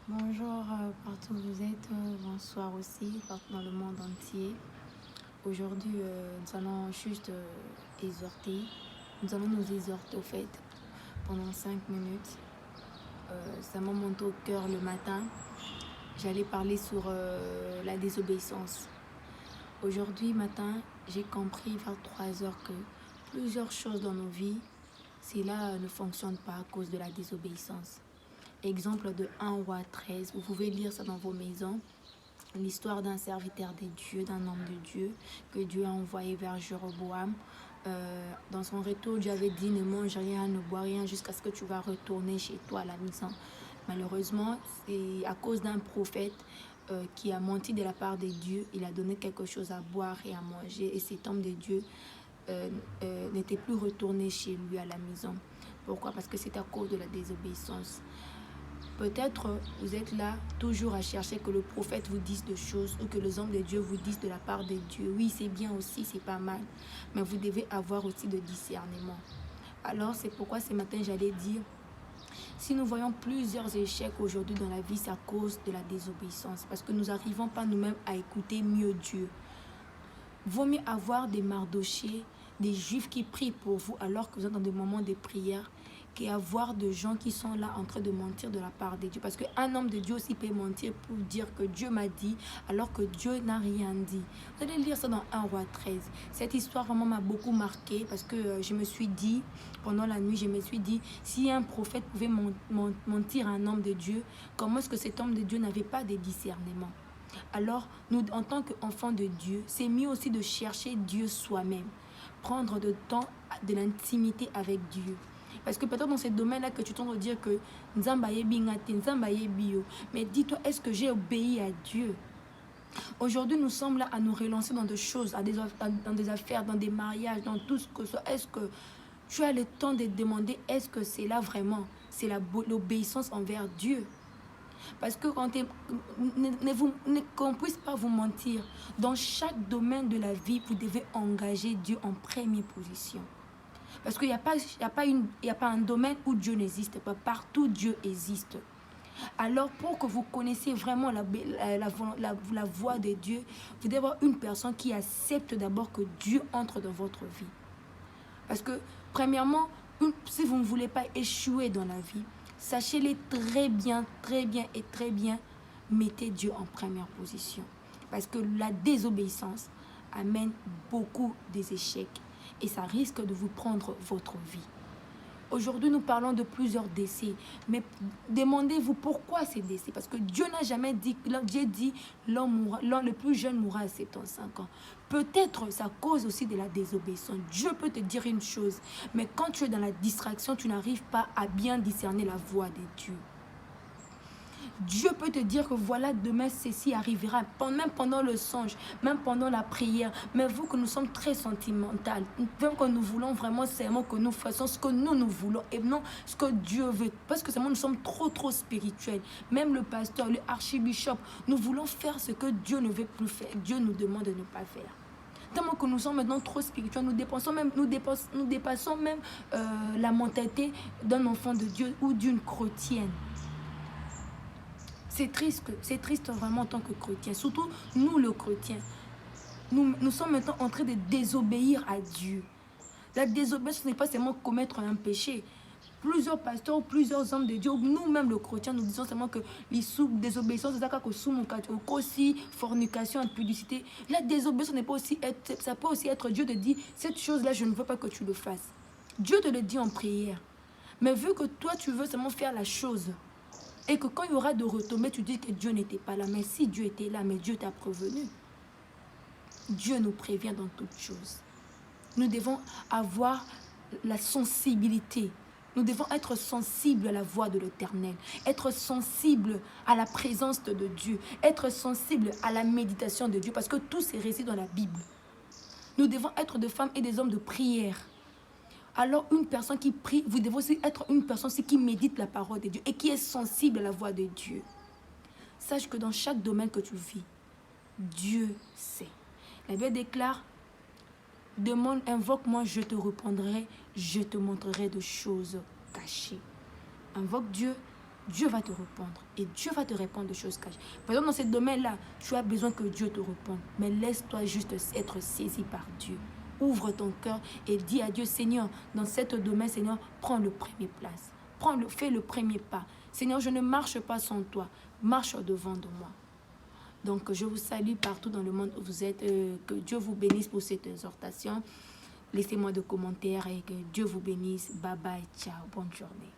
Bonjour partout où vous êtes, bonsoir aussi, partout dans le monde entier. Aujourd'hui, nous allons juste exhorter. Nous allons nous exhorter au fait pendant 5 minutes. Ça m'a monté au cœur le matin. J'allais parler sur la désobéissance. Aujourd'hui matin, j'ai compris vers 3 heures que plusieurs choses dans nos vies, cela ne fonctionne pas à cause de la désobéissance. Exemple de 1 roi 13, vous pouvez lire ça dans vos maisons. L'histoire d'un serviteur de Dieu, d'un homme de Dieu, que Dieu a envoyé vers Jéroboam. Dans son retour, Dieu avait dit ne mange rien, ne bois rien jusqu'à ce que tu vas retourner chez toi à la maison. Malheureusement, c'est à cause d'un prophète qui a menti de la part de Dieu. Il a donné quelque chose à boire et à manger et cet homme de Dieu n'était plus retourné chez lui à la maison. Pourquoi? Parce que c'est à cause de la désobéissance. Peut-être vous êtes là toujours à chercher que le prophète vous dise des choses ou que les hommes de Dieu vous disent de la part de Dieu. Oui, c'est bien aussi, c'est pas mal. Mais vous devez avoir aussi de discernement. Alors, c'est pourquoi ce matin, j'allais dire, si nous voyons plusieurs échecs aujourd'hui dans la vie, c'est à cause de la désobéissance. Parce que nous n'arrivons pas nous-mêmes à écouter mieux Dieu. Vaut mieux avoir des Mardochés, des Juifs qui prient pour vous alors que vous êtes dans des moments de prière, qu'avoir des gens qui sont là en train de mentir de la part de Dieu. Parce qu'un homme de Dieu aussi peut mentir pour dire que Dieu m'a dit alors que Dieu n'a rien dit. Vous allez lire ça dans 1 roi 13. Cette histoire vraiment m'a beaucoup marqué parce que je me suis dit, pendant la nuit, je me suis dit, si un prophète pouvait mentir à un homme de Dieu, comment est-ce que cet homme de Dieu n'avait pas de discernement? Alors, nous, en tant qu'enfants de Dieu, c'est mieux aussi de chercher Dieu soi-même. Prendre de temps, de l'intimité avec Dieu. Parce que peut-être dans ce domaine-là que tu t'entends dire que Nzambaye bingate, Nzambaye bio. Mais dis-toi, est-ce que j'ai obéi à Dieu? Aujourd'hui, nous sommes là à nous relancer dans des choses, dans des affaires, dans des mariages, dans tout ce que ce soit. Est-ce que tu as le temps de te demander, est-ce que c'est là vraiment, c'est l'obéissance envers Dieu? Parce que qu'on ne puisse pas vous mentir, dans chaque domaine de la vie, vous devez engager Dieu en première position. Parce qu'il n'y a pas un domaine où Dieu n'existe pas. Partout, Dieu existe. Alors, pour que vous connaissiez vraiment la voix de Dieu, vous devez avoir une personne qui accepte d'abord que Dieu entre dans votre vie. Parce que, premièrement, si vous ne voulez pas échouer dans la vie, sachez-le très bien, mettez Dieu en première position. Parce que la désobéissance amène beaucoup des échecs et ça risque de vous prendre votre vie. Aujourd'hui, nous parlons de plusieurs décès. Mais demandez-vous pourquoi ces décès. Parce que Dieu n'a jamais dit, Dieu dit, l'homme le plus jeune mourra à 75 ans. Peut-être ça cause aussi de la désobéissance. Dieu peut te dire une chose, mais quand tu es dans la distraction, tu n'arrives pas à bien discerner la voix de Dieu. Dieu peut te dire que voilà, demain, ceci arrivera, même pendant le songe, même pendant la prière. Mais vous que nous sommes très sentimentales, même que nous voulons vraiment seulement que nous fassions ce que nous voulons et non ce que Dieu veut. Parce que seulement nous sommes trop spirituels. Même le pasteur, le archibishop, nous voulons faire ce que Dieu ne veut plus faire. Dieu nous demande de ne pas faire. Tellement que nous sommes maintenant trop spirituels, nous dépassons même la mentalité d'un enfant de Dieu ou d'une chrétienne. C'est triste vraiment en tant que chrétien. Surtout nous, le chrétien. Nous sommes maintenant en train de désobéir à Dieu. La désobéissance n'est pas seulement commettre un péché. Plusieurs pasteurs, plusieurs hommes de Dieu, nous-mêmes le chrétien, nous disons seulement que les désobéissance, c'est aussi fornication, impudicité. La désobéissance n'est pas aussi être, ça peut aussi être Dieu de dire cette chose-là, je ne veux pas que tu le fasses. Dieu te le dit en prière. Mais vu que toi, tu veux seulement faire la chose, et que quand il y aura de retombées, tu dis que Dieu n'était pas là. Mais si Dieu était là, mais Dieu t'a prévenu. Dieu nous prévient dans toutes choses. Nous devons avoir la sensibilité. Nous devons être sensibles à la voix de l'Éternel. Être sensibles à la présence de Dieu. Être sensibles à la méditation de Dieu. Parce que tout c'est réside dans la Bible. Nous devons être des femmes et des hommes de prière. Alors une personne qui prie, vous devez aussi être une personne qui médite la parole de Dieu et qui est sensible à la voix de Dieu. Sache que dans chaque domaine que tu vis, Dieu sait. La Bible déclare, demande, invoque-moi, je te répondrai, je te montrerai de choses cachées. Invoque Dieu Dieu va te répondre et Dieu va te répondre de choses cachées. Par exemple, dans ce domaine-là, tu as besoin que Dieu te réponde. Mais laisse-toi juste être saisi par Dieu. Ouvre ton cœur et dis à Dieu, Seigneur, dans ce domaine, Seigneur, prends le premier place. Fais le premier pas. Seigneur, je ne marche pas sans toi. Marche au-devant de moi. Donc, je vous salue partout dans le monde où vous êtes. Que Dieu vous bénisse pour cette exhortation. Laissez-moi des commentaires et que Dieu vous bénisse. Bye bye, ciao, bonne journée.